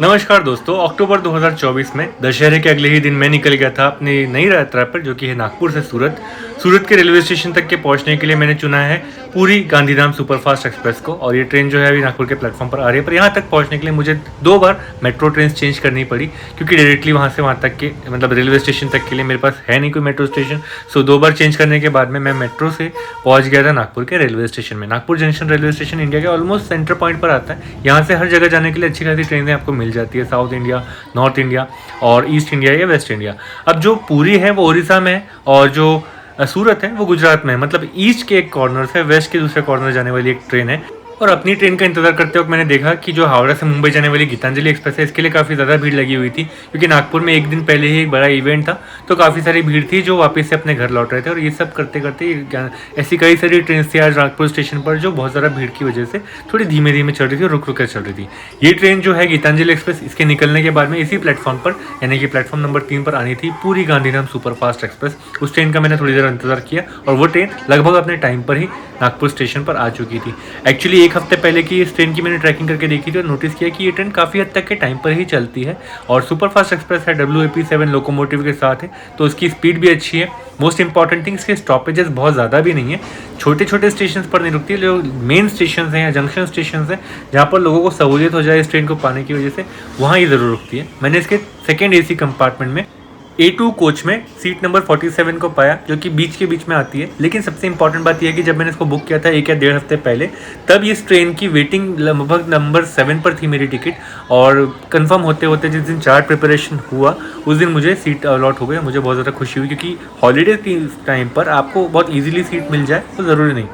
नमस्कार दोस्तों, अक्टूबर 2024 में दशहरे के अगले ही दिन मैं निकल गया था अपनी नई यात्रा पर, जो कि है नागपुर से सूरत। सूरत के रेलवे स्टेशन तक के पहुंचने के लिए मैंने चुना है पूरी गांधीधाम सुपरफास्ट एक्सप्रेस को, और ये ट्रेन जो है अभी नागपुर के प्लेटफॉर्म पर आ रही है। पर यहाँ तक पहुंचने के लिए मुझे 2 बार मेट्रो ट्रेन चेंज करनी पड़ी, क्योंकि डायरेक्टली वहाँ से वहाँ तक के मतलब रेलवे स्टेशन तक के लिए मेरे पास है नहीं कोई मेट्रो स्टेशन। सो 2 बार चेंज करने के बाद में मैं मेट्रो से पहुँच गया था नागपुर के रेलवे स्टेशन में। Nagpur junction railway station India के ऑलमोस्ट सेंटर पॉइंट पर आता है। यहाँ से हर जगह जाने के लिए अच्छी खासी ट्रेनें आपको मिल जाती है, साउथ इंडिया, नॉर्थ इंडिया और ईस्ट इंडिया या वेस्ट इंडिया। अब जो पुरी है वो उड़ीसा में है, और जो सूरत है वो गुजरात में है। मतलब ईस्ट के एक कॉर्नर से वेस्ट के दूसरे कॉर्नर जाने वाली एक ट्रेन है। और अपनी ट्रेन का इंतजार करते वक्त मैंने देखा कि जो हावड़ा से मुंबई जाने वाली गीतांजलि एक्सप्रेस है, इसके लिए काफ़ी ज़्यादा भीड़ लगी हुई थी, क्योंकि नागपुर में एक दिन पहले ही एक बड़ा इवेंट था। तो काफ़ी सारी भीड़ थी जो वापस से अपने घर लौट रहे थे, और ये सब करते करते ऐसी कई सारी ट्रेन थी आज नागपुर स्टेशन पर जो बहुत ज़्यादा भीड़ की वजह से थोड़ी धीमे धीमे चल रही थी और रुक रुक कर चल रही थी। ये ट्रेन जो है गीतांजलि एक्सप्रेस, इसके निकलने के बाद में इसी प्लेटफॉर्म पर यानी कि प्लेटफॉर्म नंबर 3 पर आनी थी पूरी गांधीधाम सुपरफास्ट एक्सप्रेस। उस ट्रेन का मैंने थोड़ी देर इंतजार किया, और वो ट्रेन लगभग अपने टाइम पर ही नागपुर स्टेशन पर आ चुकी थी। एक्चुअली एक हफ्ते पहले की इस ट्रेन की मैंने ट्रैकिंग करके देखी थी और नोटिस किया कि ये ट्रेन काफ़ी हद तक के टाइम पर ही चलती है, और सुपरफास्ट एक्सप्रेस है, WAP7 लोकोमोटिव के साथ है, तो उसकी स्पीड भी अच्छी है। मोस्ट इंपॉर्टेंट थिंग, इसके स्टॉपेजेस बहुत ज़्यादा भी नहीं है, छोटे छोटे स्टेशन पर नहीं रुकती है। जो मेन स्टेशन हैं या जंक्शन स्टेशन हैं जहाँ पर लोगों को सहूलियत हो जाए इस ट्रेन को पाने की वजह से, वहाँ ये ज़रूर रुकती है। मैंने इसके सेकेंड AC कंपार्टमेंट में A2 कोच में सीट नंबर 47 को पाया, जो कि बीच के बीच में आती है। लेकिन सबसे इंपॉर्टेंट बात यह है कि जब मैंने इसको बुक किया था 1 या 1.5 हफ्ते पहले, तब इस ट्रेन की वेटिंग लगभग नंबर 7 पर थी मेरी टिकट, और कंफर्म होते होते जिस दिन चार्ट प्रिपरेशन हुआ उस दिन मुझे सीट अलॉट हो गई। मुझे बहुत ज़्यादा खुशी हुई, क्योंकि हॉलीडे के टाइम पर आपको बहुत ईजिली सीट मिल जाए तो ज़रूरी नहीं।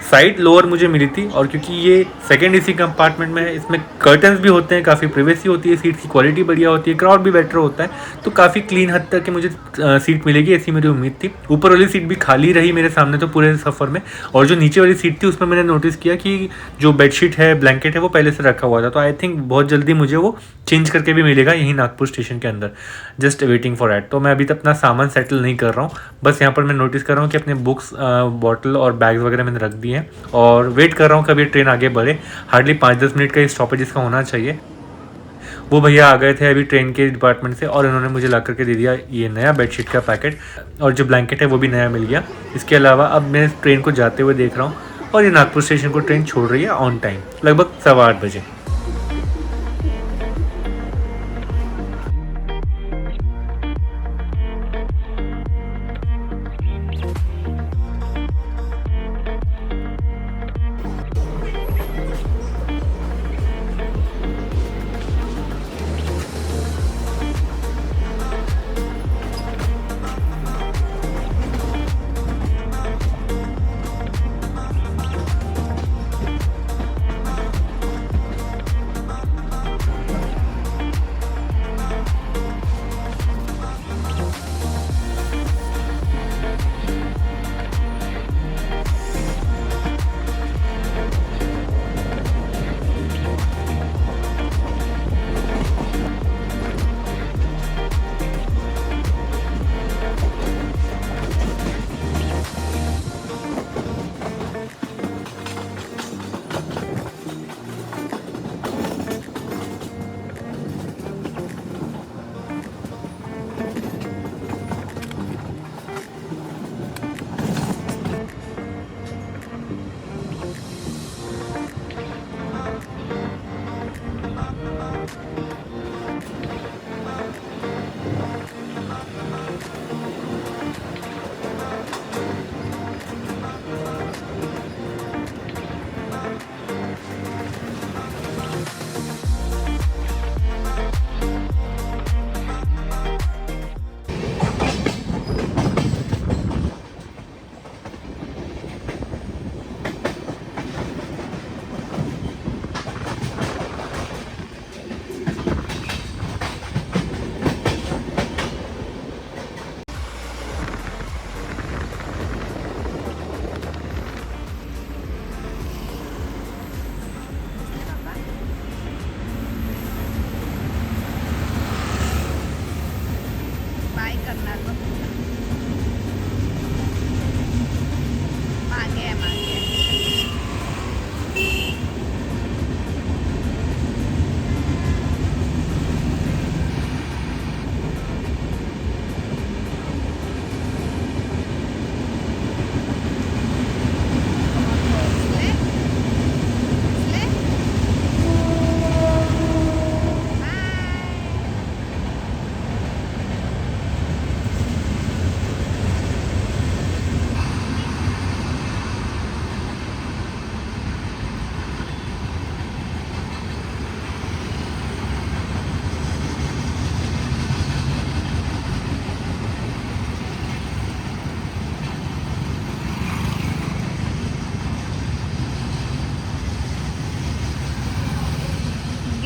साइड लोअर मुझे मिली थी, और क्योंकि ये सेकंड AC कंपार्टमेंट में है, इसमें कर्टन्स भी होते हैं, काफ़ी प्राइवेसी होती है, सीट की क्वालिटी बढ़िया होती है, क्राउड भी बेटर होता है, तो काफ़ी क्लीन हद तक के मुझे सीट मिलेगी, ऐसी मेरी उम्मीद थी। ऊपर वाली सीट भी खाली रही मेरे सामने तो पूरे सफ़र में, और जो नीचे वाली सीट थी उसमें मैंने नोटिस किया कि जो बेडशीट है, ब्लैंकेट है, वो पहले से रखा हुआ था। तो आई थिंक बहुत जल्दी मुझे वो चेंज करके भी मिलेगा यहीं नागपुर स्टेशन के अंदर। Just waiting for eight. तो मैं अभी तक अपना सामान सेटल नहीं कर रहा हूँ, बस यहाँ पर मैं नोटिस कर रहा हूँ कि अपने बुक्स, बॉटल और बैग्स वगैरह मैंने रख दिए हैं, और वेट कर रहा हूँ कभी ट्रेन आगे बढ़े। हार्डली 5-10 मिनट का स्टॉपेज इसका होना चाहिए। वो भैया आ गए थे अभी ट्रेन के डिपार्टमेंट से, और उन्होंने मुझे ला करके दे दिया ये नया बेडशीट का पैकेट, और जो ब्लैंकेट है वो भी नया मिल गया। इसके अलावा अब मैं ट्रेन को जाते हुए देख रहा हूँ, और ये नागपुर स्टेशन को ट्रेन छोड़ रही है ऑन टाइम, लगभग 8:15 बजे।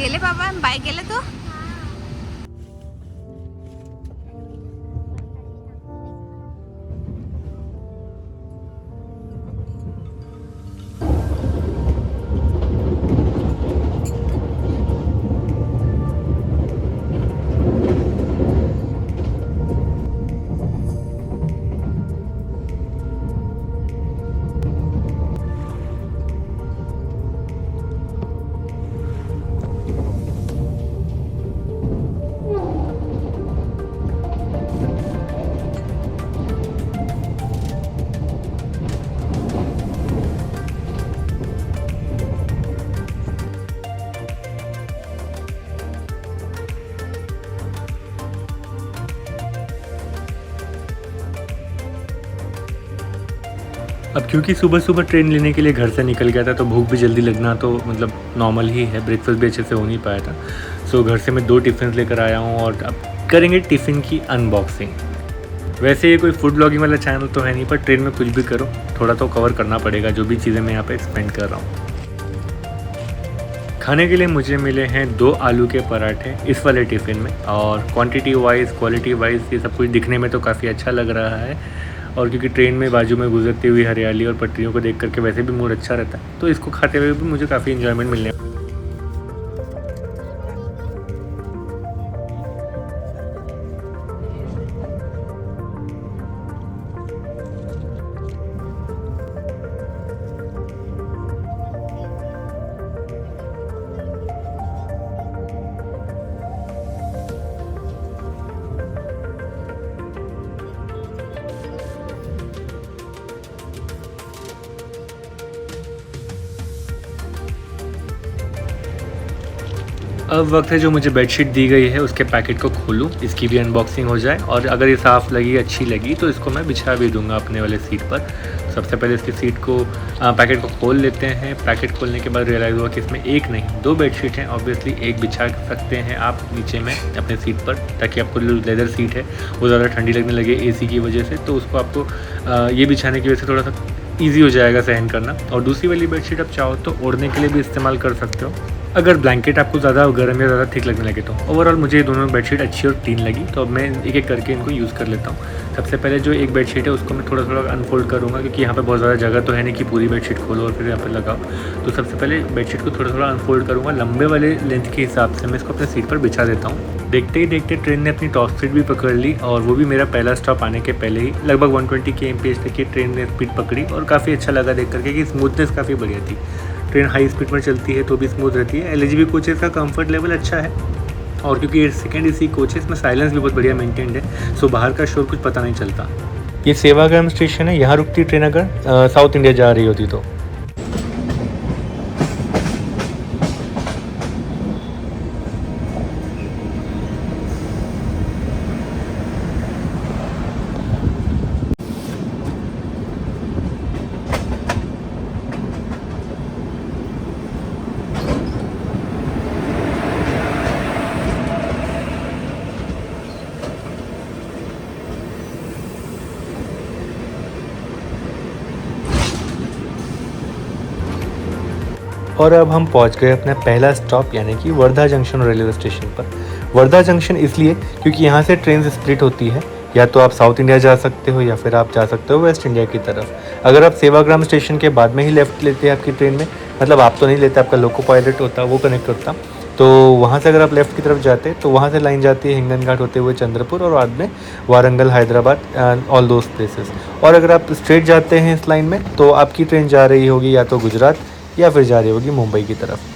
गेले बाबा बाय गेले तो अब क्योंकि सुबह सुबह ट्रेन लेने के लिए घर से निकल गया था तो भूख भी जल्दी लगना तो मतलब नॉर्मल ही है, ब्रेकफास्ट भी अच्छे से हो नहीं पाया था। सो घर से मैं 2 टिफ़िन लेकर आया हूँ और अब करेंगे टिफ़िन की अनबॉक्सिंग। वैसे ये कोई फूड ब्लॉगिंग वाला चैनल तो है नहीं, पर ट्रेन में कुछ भी करो थोड़ा तो कवर करना पड़ेगा जो भी चीज़ें मैं यहाँ पे स्पेंड कर रहा हूँ। खाने के लिए मुझे मिले हैं 2 आलू के पराठे इस वाले टिफ़िन में, और क्वांटिटी वाइज क्वालिटी वाइज ये सब कुछ दिखने में तो काफ़ी अच्छा लग रहा है। और क्योंकि ट्रेन में बाजू में गुजरती हुई हरियाली और पटरियों को देख करके वैसे भी मूड अच्छा रहता है, तो इसको खाते हुए भी मुझे काफ़ी इन्जॉयमेंट मिलने। अब वक्त है जो मुझे बेडशीट दी गई है उसके पैकेट को खोलूँ, इसकी भी अनबॉक्सिंग हो जाए, और अगर ये साफ़ लगी अच्छी लगी तो इसको मैं बिछा भी दूंगा अपने वाले सीट पर। सबसे पहले इसकी सीट को पैकेट को खोल लेते हैं। पैकेट खोलने के बाद रियलाइज़ हुआ कि इसमें एक नहीं 2 बेडशीट हैं। ऑब्वियसली एक बिछा सकते हैं आप नीचे में अपने सीट पर, ताकि आपको लेदर सीट है वो ज़्यादा ठंडी लगने लगे एसी की वजह से, तो उसको आपको ये बिछाने की वजह से थोड़ा सा ईजी हो जाएगा सहन करना। और दूसरी वाली बेडशीट आप चाहो तो ओढ़ने के लिए भी इस्तेमाल कर सकते हो, अगर ब्लैंकेट आपको ज़्यादा गर्म या ज़्यादा ठीक लगने लगे तो। ओवरऑल मुझे ये दोनों बेडशीट अच्छी और क्लीन लगी, तो अब मैं एक एक करके इनको यूज़ कर लेता हूँ। सबसे पहले जो एक बेडशीट है उसको मैं थोड़ा थोड़ा अनफोल्ड करूँगा, क्योंकि यहाँ पे बहुत ज़्यादा जगह तो है नहीं कि पूरी बेडशीट खोलो और फिर यहाँ पे लगाओ। तो सबसे पहले बेडशीट को थोड़ा थोड़ा अनफोल्ड करूँगा, लंबे वाले लेंथ के हिसाब से मैं इसको अपने सीट पर बिछा देता हूँ। देखते ही देखते ट्रेन ने अपनी टॉप स्पीड भी पकड़ ली, और वो भी मेरा पहला स्टॉप आने के पहले ही। लगभग 120 km/h तक की ट्रेन ने स्पीड पकड़ी, और काफ़ी अच्छा लगा देख करके कि स्मूथनेस काफ़ी बढ़िया थी। ट्रेन हाई स्पीड पर चलती है तो भी स्मूथ रहती है। LHB कोचेज़ का कंफर्ट लेवल अच्छा है, और क्योंकि सेकेंड AC कोचेज़ में साइलेंस भी बहुत बढ़िया मेंटेन्ड है, सो बाहर का शोर कुछ पता नहीं चलता। ये सेवाग्राम स्टेशन है, यहाँ रुकती ट्रेन अगर साउथ इंडिया जा रही होती तो। और अब हम पहुंच गए अपना पहला स्टॉप यानी कि वर्धा जंक्शन रेलवे स्टेशन पर। वर्धा जंक्शन इसलिए क्योंकि यहाँ से ट्रेन स्प्लिट होती है, या तो आप साउथ इंडिया जा सकते हो या फिर आप जा सकते हो वेस्ट इंडिया की तरफ। अगर आप सेवाग्राम स्टेशन के बाद में ही लेफ़्ट लेते हैं आपकी ट्रेन में, मतलब आप तो नहीं लेते, आपका लोको पायलट होता वो कनेक्ट होता, तो वहाँ से अगर आप लेफ़्ट की तरफ जाते तो वहाँ से लाइन जाती है हिंगन घाट होते हुए चंद्रपुर, और बाद में Warangal, Hyderabad, all those places. और अगर आप स्ट्रेट जाते हैं इस लाइन में तो आपकी ट्रेन जा रही होगी या तो गुजरात या फिर जा रही होगी मुंबई की तरफ।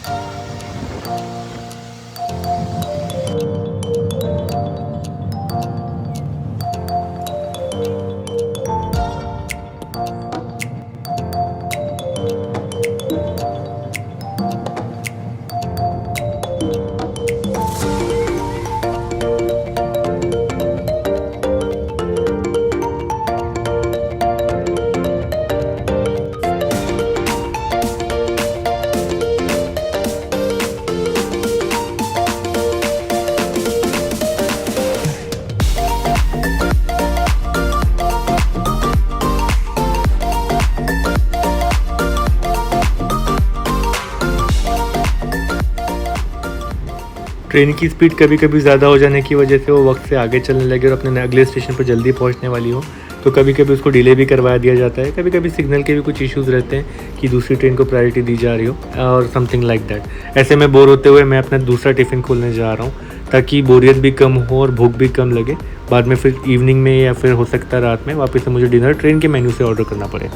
ट्रेन की स्पीड कभी कभी ज़्यादा हो जाने की वजह से वो वक्त से आगे चलने लगे और अपने अगले स्टेशन पर जल्दी पहुंचने वाली हो, तो कभी कभी उसको डिले भी करवा दिया जाता है। कभी कभी सिग्नल के भी कुछ इश्यूज़ रहते हैं कि दूसरी ट्रेन को प्रायोरिटी दी जा रही हो और समथिंग लाइक दैट। ऐसे में बोर होते हुए मैं अपना दूसरा टिफ़िन खोलने जा रहा हूँ ताकि बोरियत भी कम हो और भूख भी कम लगे। बाद में फिर इवनिंग में या फिर हो सकता है रात में वापस से मुझे डिनर ट्रेन के मेन्यू से ऑर्डर करना पड़े।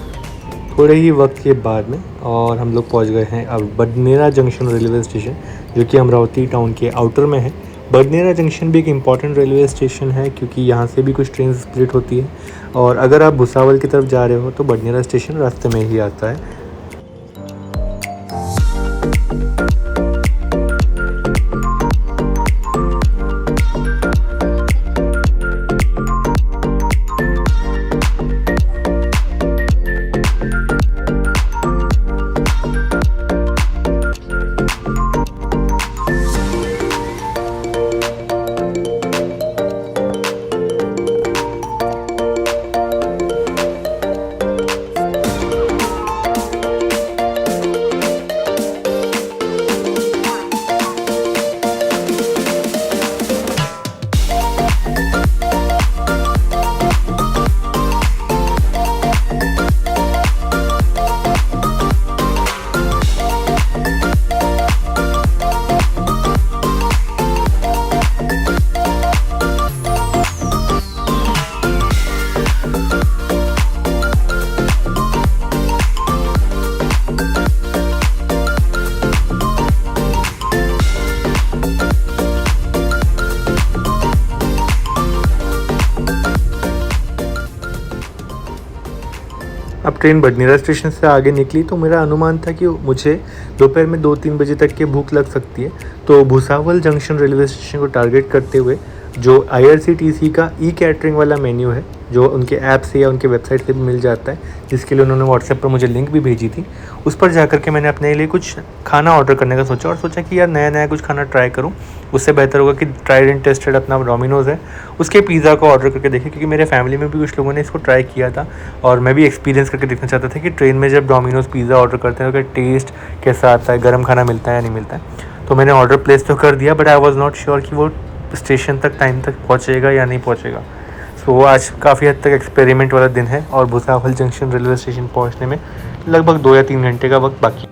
थोड़े ही वक्त के बाद में और हम लोग पहुंच गए हैं अब बडनेरा जंक्शन रेलवे स्टेशन, जो कि अमरावती टाउन के आउटर में है। बडनेरा जंक्शन भी एक इम्पॉर्टेंट रेलवे स्टेशन है क्योंकि यहाँ से भी कुछ ट्रेन स्प्लिट होती है, और अगर आप भुसावल की तरफ जा रहे हो तो बडनेरा स्टेशन रास्ते में ही आता है। अब ट्रेन बडनेरा स्टेशन से आगे निकली तो मेरा अनुमान था कि मुझे दोपहर में 2-3 बजे तक की भूख लग सकती है। तो भुसावल जंक्शन रेलवे स्टेशन को टारगेट करते हुए जो IRCTC का ई कैटरिंग वाला मेन्यू है, जो उनके ऐप से या उनके वेबसाइट से भी मिल जाता है, जिसके लिए उन्होंने व्हाट्सएप पर मुझे लिंक भी भेजी थी, उस पर जा के मैंने अपने लिए कुछ खाना ऑर्डर करने का सोचा और सोचा कि यार नया नया कुछ खाना ट्राई करूँ। उससे बेहतर होगा कि ट्राइड एंड टेस्टेड अपना डोमिनोज़ है उसके पिज़्ज़ा को ऑर्डर करके देखें, क्योंकि मेरे फैमिली में भी कुछ लोगों ने इसको ट्राई किया था और मैं भी एक्सपीरियंस करके देखना चाहता था कि ट्रेन में जब डोमिनोज़ पिज़्ज़ा ऑर्डर करते हैं तो टेस्ट कैसा आता है, गर्म खाना मिलता है या नहीं मिलता है। तो मैंने ऑर्डर प्लेस तो कर दिया, but I was not sure कि वो स्टेशन तक टाइम तक पहुँचेगा या नहीं पहुँचेगा। सो आज काफ़ी हद तक एक्सपेरिमेंट वाला दिन है और भुसावल जंक्शन रेलवे स्टेशन पहुँचने में लगभग 2 या 3 घंटे का वक्त बाकी।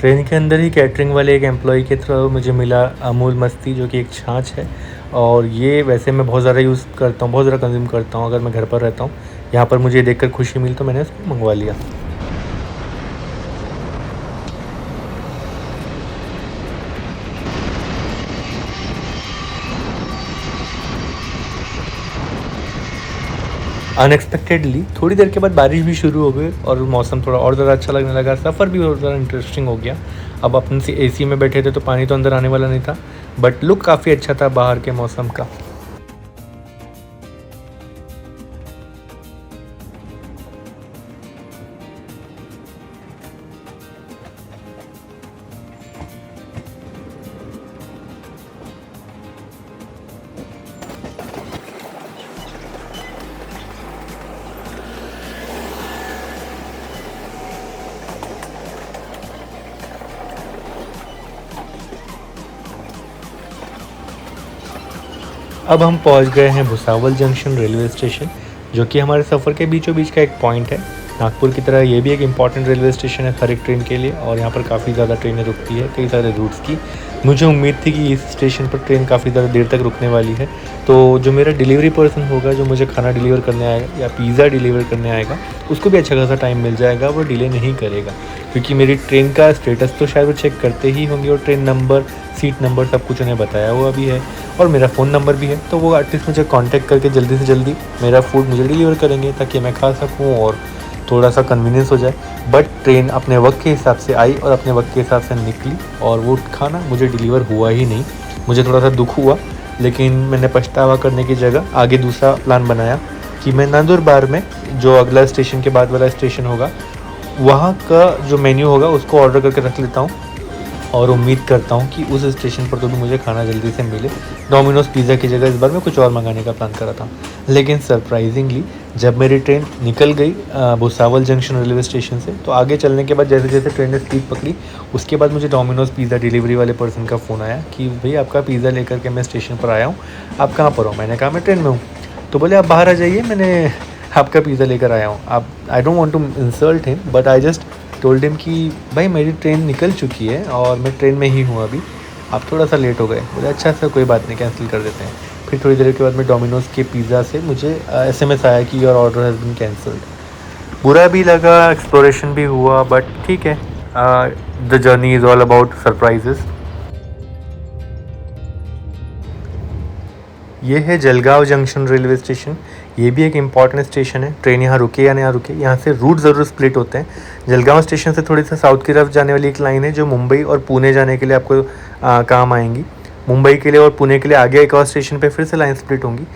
ट्रेन के अंदर ही कैटरिंग वाले एक एम्प्लॉय के थ्रू मुझे मिला अमूल मस्ती, जो कि एक छाछ है, और ये वैसे मैं बहुत ज़्यादा यूज़ करता हूँ, बहुत ज़्यादा कंज्यूम करता हूँ अगर मैं घर पर रहता हूँ। यहाँ पर मुझे देखकर खुशी मिली तो मैंने उसको मंगवा लिया। अनएक्सपेक्टेडली थोड़ी देर के बाद बारिश भी शुरू हो गई और मौसम थोड़ा और ज़्यादा अच्छा लगने लगा, सफ़र भी और ज़्यादा इंटरेस्टिंग हो गया। अब अपन से AC में बैठे थे तो पानी तो अंदर आने वाला नहीं था, बट लुक काफ़ी अच्छा था बाहर के मौसम का। अब हम पहुंच गए हैं भुसावल जंक्शन रेलवे स्टेशन, जो कि हमारे सफ़र के बीचों बीच का एक पॉइंट है। नागपुर की तरह ये भी एक इम्पॉर्टेंट रेलवे स्टेशन है हर एक ट्रेन के लिए, और यहाँ पर काफ़ी ज़्यादा ट्रेनें रुकती है कई सारे रूट्स की। मुझे उम्मीद थी कि इस स्टेशन पर ट्रेन काफ़ी ज़्यादा देर तक रुकने वाली है, तो जो मेरा डिलीवरी पर्सन होगा, जो मुझे खाना डिलीवर करने आएगा या पिज़्ज़ा डिलीवर करने आएगा, उसको भी अच्छा खासा टाइम मिल जाएगा, वो डिले नहीं करेगा। क्योंकि मेरी ट्रेन का स्टेटस तो शायद वो चेक करते ही होंगे, और ट्रेन नंबर, सीट नंबर सब कुछ उन्हें बताया हुआ भी है, और मेरा फ़ोन नंबर भी है, तो वो एटलीस्ट मुझे कांटेक्ट करके जल्दी से जल्दी मेरा फूड मुझे डिलीवर करेंगे ताकि मैं खा सकूं और थोड़ा सा कन्वीनियंस हो जाए। बट ट्रेन अपने वक्त के हिसाब से आई और अपने वक्त के हिसाब से निकली, और वो खाना मुझे डिलीवर हुआ ही नहीं। मुझे थोड़ा सा दुख हुआ, लेकिन मैंने पछतावा करने की जगह आगे दूसरा प्लान बनाया कि मैं नंदुरबार में, जो अगला स्टेशन के बाद वाला स्टेशन होगा, वहाँ का जो मेन्यू होगा उसको ऑर्डर करके रख लेता हूँ, और उम्मीद करता हूँ कि उस स्टेशन पर तो भी मुझे खाना जल्दी से मिले। डोमिनोज पिज़्ज़ा की जगह इस बार मैं कुछ और मंगाने का प्लान करा था, लेकिन सरप्राइजिंगली जब मेरी ट्रेन निकल गई भुसावल जंक्शन रेलवे स्टेशन से, तो आगे चलने के बाद जैसे जैसे ट्रेन ने स्पीड पकड़ी, उसके बाद मुझे डोमिनोज पिज़्ज़ा डिलीवरी वाले पर्सन का फ़ोन आया कि भाई आपका पिज़्ज़ा लेकर के मैं स्टेशन पर आया हूँ, आप कहाँ पर हो? मैंने कहा मैं ट्रेन में हूँ। तो बोले आप बाहर आ जाइए, मैंने आपका पिज़्ज़ा लेकर आया हूँ। आप, I don't want to insult him, but I just told him कि भाई मेरी ट्रेन निकल चुकी है और मैं ट्रेन में ही हूँ अभी, आप थोड़ा सा लेट हो गए। बोले अच्छा सर कोई बात नहीं, कैंसिल कर देते हैं। फिर थोड़ी देर के बाद में डोमिनोज़ के पिज़्ज़ा से मुझे SMS आया कि your order has been cancelled. बुरा भी लगा, एक्सप्लोरेशन भी हुआ, बट ठीक है, the journey is all about surprises. ये है जलगांव जंक्शन रेलवे स्टेशन। ये भी एक इम्पॉर्टेंट स्टेशन है। ट्रेन यहाँ रुके या ना रुके, यहाँ से रूट ज़रूर स्प्लिट होते हैं। जलगांव स्टेशन से थोड़ी सा साउथ की तरफ जाने वाली एक लाइन है जो मुंबई और पुणे जाने के लिए आपको काम आएंगी। मुंबई के लिए और पुणे के लिए आगे एक और स्टेशन पे फिर से लाइन स्प्लिट होंगी।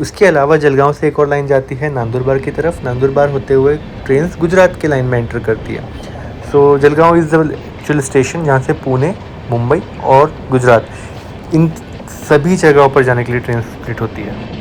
उसके अलावा जलगांव से एक और लाइन जाती है नंदुरबार की तरफ। नंदुरबार होते हुए ट्रेन गुजरात के लाइन में एंटर करती है। So Jalgaon is the actual station जहाँ से पुणे, मुंबई और गुजरात, इन सभी जगहों पर जाने के लिए ट्रेन स्प्लिट होती है।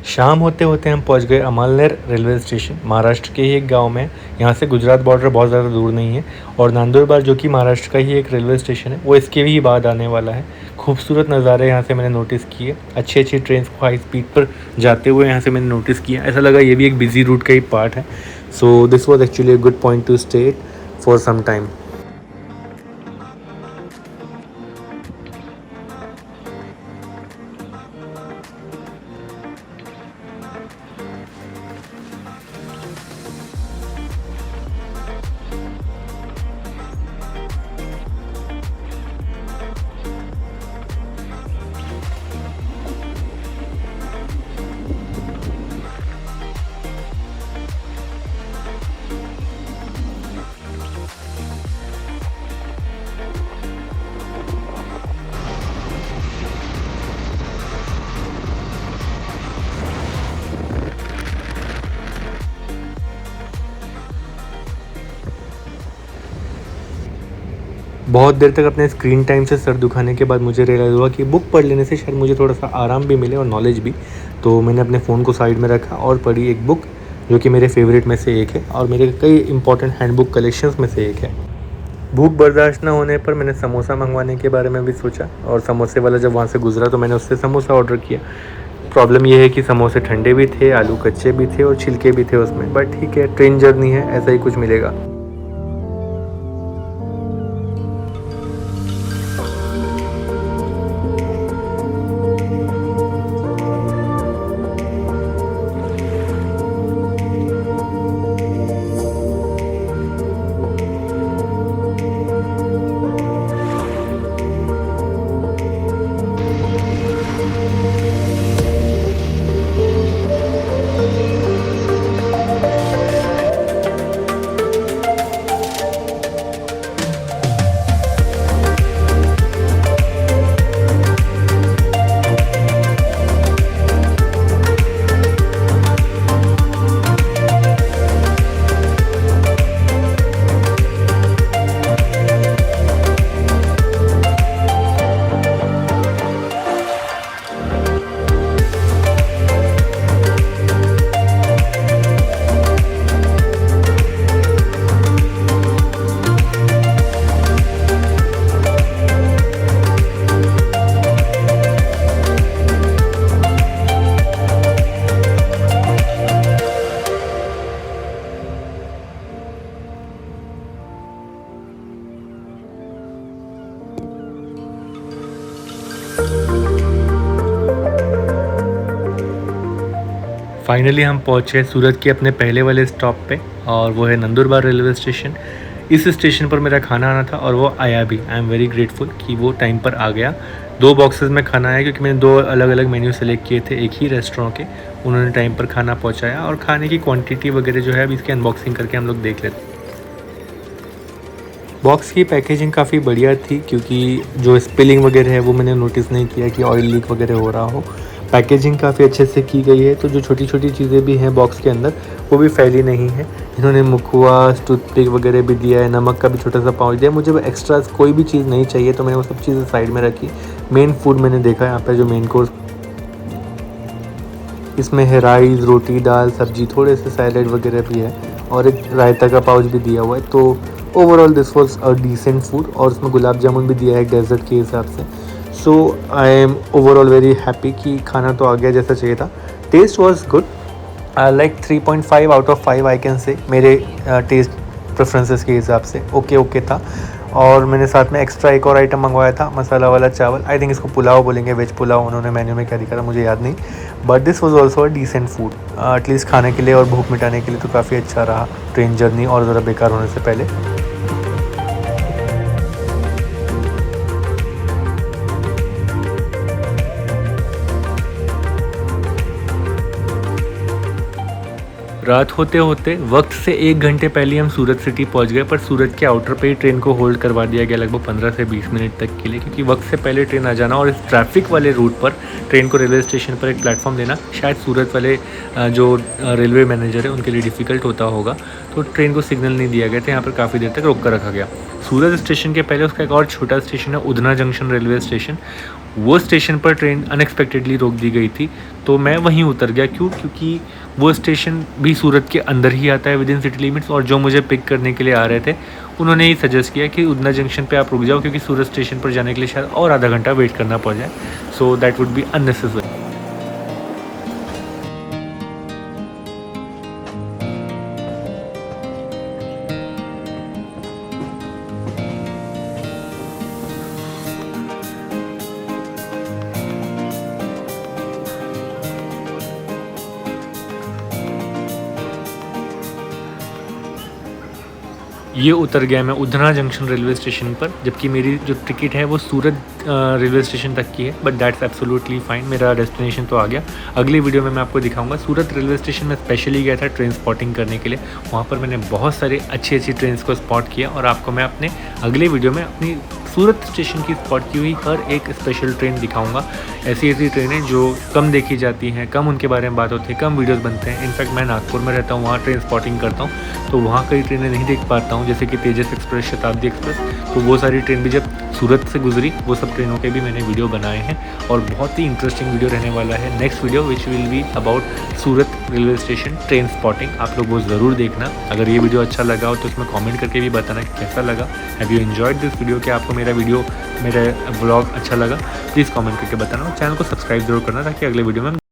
शाम होते होते हम पहुंच गए अमलनेर रेलवे स्टेशन, महाराष्ट्र के ही एक गांव में। यहाँ से गुजरात बॉर्डर बहुत ज़्यादा दूर नहीं है, और नंदुरबार जो कि महाराष्ट्र का ही एक रेलवे स्टेशन है, वो इसके भी बाद आने वाला है। खूबसूरत नज़ारे यहाँ से मैंने नोटिस किए। अच्छी अच्छी ट्रेन को हाई स्पीड पर जाते हुए यहाँ से मैंने नोटिस किया। ऐसा लगा ये भी एक बिजी रूट का ही पार्ट है। So this was actually a good point to stay for some time. बहुत देर तक अपने स्क्रीन टाइम से सर दुखाने के बाद मुझे रियलाइज़ हुआ कि बुक पढ़ लेने से शायद मुझे थोड़ा सा आराम भी मिले और नॉलेज भी। तो मैंने अपने फ़ोन को साइड में रखा और पढ़ी एक बुक जो कि मेरे फेवरेट में से एक है और मेरे कई इंपॉर्टेंट हैंडबुक कलेक्शंस में से एक है। भूख बर्दाश्त न होने पर मैंने समोसा मंगवाने के बारे में भी सोचा और समोसे वाला जब वहाँ से गुजरा तो मैंने उससे समोसा ऑर्डर किया। प्रॉब्लम ये है कि समोसे ठंडे भी थे, आलू कच्चे भी थे और छिलके भी थे उसमें, बट ठीक है, ट्रेन जर्नी है, ऐसा ही कुछ मिलेगा। फाइनली हम पहुँचे सूरत के अपने पहले वाले स्टॉप पे और वो है नंदुरबार रेलवे स्टेशन। इस स्टेशन पर मेरा खाना आना था और वो आया भी। आई एम वेरी ग्रेटफुल कि वो टाइम पर आ गया। 2 बॉक्सेस में खाना आया क्योंकि मैंने 2 अलग अलग मेन्यू सेलेक्ट किए थे एक ही रेस्टोरेंट के। उन्होंने टाइम पर खाना पहुँचाया और खाने की क्वान्टिटी वगैरह जो है अभी इसकी अनबॉक्सिंग करके हम लोग देख लेते हैं। बॉक्स की पैकेजिंग काफ़ी बढ़िया थी क्योंकि जो स्पिलिंग वगैरह है वो मैंने नोटिस नहीं किया कि ऑयल लीक वगैरह हो रहा हो। पैकेजिंग काफ़ी अच्छे से की गई है, तो जो छोटी छोटी चीज़ें भी हैं बॉक्स के अंदर वो भी फैली नहीं है। इन्होंने मुखवास, टूथपिक वगैरह भी दिया है, नमक का भी छोटा सा पाउच दिया। मुझे एक्स्ट्रा कोई भी चीज़ नहीं चाहिए तो मैंने वो सब चीज़ें साइड में रखी। मेन फूड मैंने देखा यहाँ पर जो मेन कोर्स, इसमें है राइस, रोटी, दाल, सब्जी, थोड़े से सैलेड वगैरह भी है और एक रायता का पाउच भी दिया हुआ है। तो overall this was a decent food और उसमें गुलाब जामुन भी दिया है डेजर्ट के हिसाब से। So I am overall very happy कि खाना तो आ गया जैसा चाहिए था। Taste was good, like 3.5 out of 5 I can say. मेरे टेस्ट प्रेफरेंसेस के हिसाब से ओके था। और मैंने साथ में एक्स्ट्रा एक और आइटम मंगवाया था, मसाला वाला चावल। आई थिंक इसको पुलाव बोलेंगे, वेज पुलाव। उन्होंने मेन्यू में क्या दिखा था मुझे याद नहीं, but this was also a decent food. At least खाने के लिए और भूख मिटाने के लिए तो काफ़ी अच्छा रहा ट्रेन जर्नी और ज़रा बेकार होने से पहले। रात होते होते वक्त से 1 घंटे पहले हम सूरत सिटी पहुंच गए, पर सूरत के आउटर पे ही ट्रेन को होल्ड करवा दिया गया लगभग 15 से 20 मिनट तक के लिए, क्योंकि वक्त से पहले ट्रेन आ जाना और इस ट्रैफिक वाले रूट पर ट्रेन को रेलवे स्टेशन पर एक प्लेटफॉर्म देना शायद सूरत वाले जो रेलवे मैनेजर है उनके लिए डिफ़िकल्ट होता होगा। तो ट्रेन को सिग्नल नहीं दिया गया था, यहाँ पर काफ़ी देर तक रोक कर रखा गया। सूरत स्टेशन के पहले उसका एक और छोटा स्टेशन है उधना जंक्शन रेलवे स्टेशन। वो स्टेशन पर ट्रेन अनएक्सपेक्टेडली रोक दी गई थी, तो मैं वहीं उतर गया। क्योंकि वो स्टेशन भी सूरत के अंदर ही आता है विद इन सिटी लिमिट्स, और जो मुझे पिक करने के लिए आ रहे थे उन्होंने ही सजेस्ट किया कि उधना जंक्शन पे आप रुक जाओ, क्योंकि सूरत स्टेशन पर जाने के लिए शायद और आधा घंटा वेट करना पड़ जाए। So that would be unnecessary. ये उतर गया मैं उधना जंक्शन रेलवे स्टेशन पर, जबकि मेरी जो टिकट है वो सूरत रेलवे स्टेशन तक की है, बट दैट्स एब्सोल्युटली फाइन। मेरा डेस्टिनेशन तो आ गया। अगली वीडियो में मैं आपको दिखाऊंगा। सूरत रेलवे स्टेशन में स्पेशली गया था ट्रेन स्पॉटिंग करने के लिए। वहाँ पर मैंने बहुत सारे अच्छी ट्रेन को स्पॉट किया और आपको मैं अपने अगले वीडियो में अपनी सूरत स्टेशन की स्पॉट की हुई हर एक स्पेशल ट्रेन दिखाऊंगा। ऐसी ट्रेनें जो कम देखी जाती हैं, कम उनके बारे में बात होती है, कम वीडियोस बनते हैं। इनफैक्ट मैं नागपुर में रहता हूँ, वहाँ ट्रेन स्पॉटिंग करता हूँ, तो वहाँ कई ट्रेनें नहीं देख पाता हूँ, जैसे कि तेजस एक्सप्रेस, शताब्दी एक्सप्रेस। तो वो सारी ट्रेन भी जब सूरत से गुजरी, वो सब ट्रेनों के भी मैंने वीडियो बनाए हैं और बहुत ही इंटरेस्टिंग वीडियो रहने वाला है next video which will be about Surat railway station train spotting. आप लोग वो ज़रूर देखना। अगर ये वीडियो अच्छा लगा हो तो उसमें कमेंट करके भी बताना कि कैसा लगा। Have you enjoyed this video? क्या आपको मेरा व्लॉग अच्छा लगा? प्लीज़ कमेंट करके बताना और चैनल को सब्सक्राइब जरूर करना ताकि अगले वीडियो में